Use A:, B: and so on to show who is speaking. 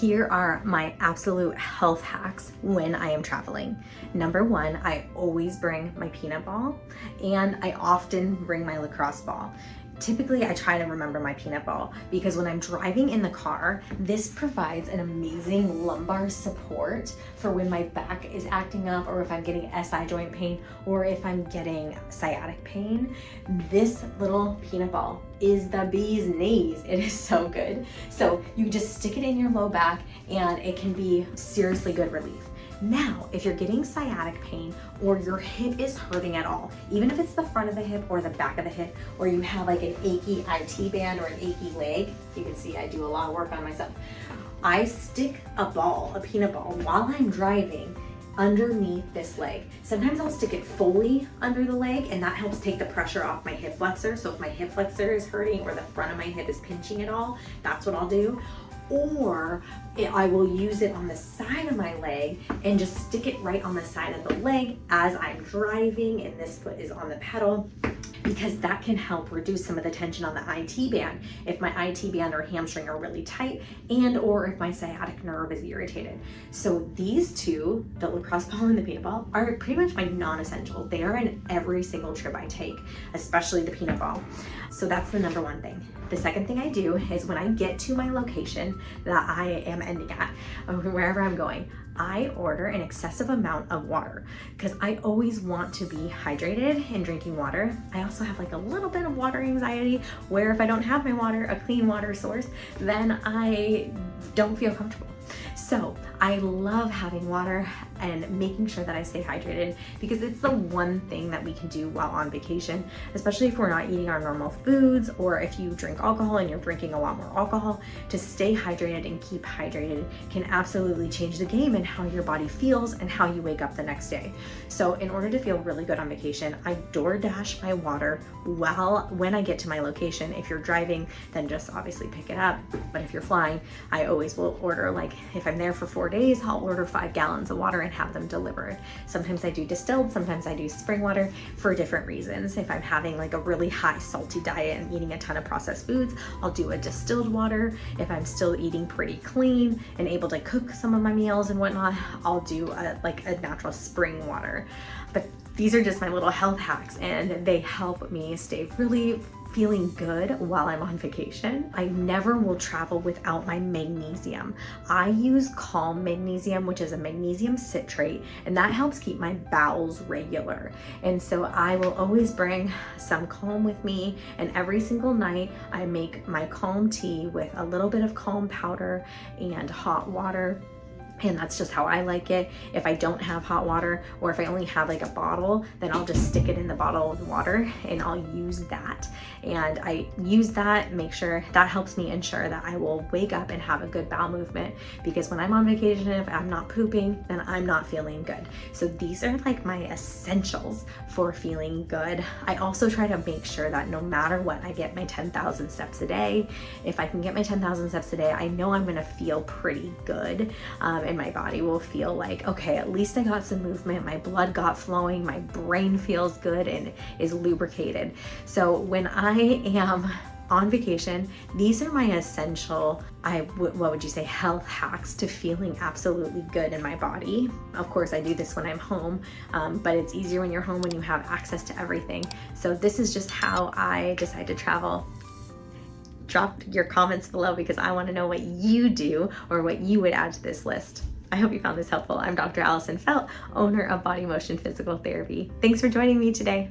A: Here are my absolute health hacks when I am traveling. Number one, I always bring my peanut ball, and I often bring my lacrosse ball. Typically, I try to remember my peanut ball because when I'm driving in the car, this provides an amazing lumbar support for when my back is acting up, or if I'm getting SI joint pain, or if I'm getting sciatic pain. This little peanut ball is the bee's knees. It is so good. So you just stick it in your low back and it can be seriously good relief. Now, if you're getting sciatic pain or your hip is hurting at all, even if it's the front of the hip or the back of the hip, or you have like an achy IT band or an achy leg, you can see I do a lot of work on myself. I stick a peanut ball while I'm driving underneath this leg. Sometimes I'll stick it fully under the leg, and that helps take the pressure off my hip flexor. So if my hip flexor is hurting or the front of my hip is pinching at all, that's what I'll do. Or I will use it on the side of my leg and just stick it right on the side of the leg as I'm driving and this foot is on the pedal, because that can help reduce some of the tension on the IT band if my IT band or hamstring are really tight, and or if my sciatic nerve is irritated. So these two, the lacrosse ball and the peanut ball, are pretty much my non-essential. They are in every single trip I take, especially the peanut ball. So that's the number one thing. The second thing I do is when I get to my location that I am ending at, or wherever I'm going, I order an excessive amount of water because I always want to be hydrated and drinking water. I also have like a little bit of water anxiety where if I don't have my water, a clean water source, then I don't feel comfortable. So I love having water and making sure that I stay hydrated, because it's the one thing that we can do while on vacation, especially if we're not eating our normal foods, or if you drink alcohol and you're drinking a lot more alcohol. To stay hydrated and keep hydrated can absolutely change the game in how your body feels and how you wake up the next day. So in order to feel really good on vacation, I DoorDash my water when I get to my location. If you're driving, then just obviously pick it up. But if you're flying, I always will order, like if I'm there for 4 days, I'll order 5 gallons of water and have them delivered. Sometimes I do distilled, sometimes I do spring water for different reasons. If I'm having like a really high salty diet and eating a ton of processed foods, I'll do a distilled water. If I'm still eating pretty clean and able to cook some of my meals and whatnot, I'll do a natural spring water. But these are just my little health hacks, and they help me stay really feeling good while I'm on vacation. I never will travel without my magnesium. I use Calm Magnesium, which is a magnesium citrate, and that helps keep my bowels regular. And so I will always bring some Calm with me, and every single night I make my Calm tea with a little bit of Calm powder and hot water. And that's just how I like it. If I don't have hot water, or if I only have like a bottle, then I'll just stick it in the bottle of water and I'll use that. And I use that, make sure that helps me ensure that I will wake up and have a good bowel movement, because when I'm on vacation, if I'm not pooping, then I'm not feeling good. So these are like my essentials for feeling good. I also try to make sure that no matter what, I get my 10,000 steps a day. If I can get my 10,000 steps a day, I know I'm gonna feel pretty good. And my body will feel like, okay, at least I got some movement, my blood got flowing, my brain feels good and is lubricated. So when I am on vacation, these are my essential, what would you say, health hacks to feeling absolutely good in my body. Of course, I do this when I'm home, but it's easier when you're home, when you have access to everything. So this is just how I decide to travel. Drop your comments below, because I want to know what you do or what you would add to this list. I hope you found this helpful. I'm Dr. Allison Felt, owner of Body Motion Physical Therapy. Thanks for joining me today.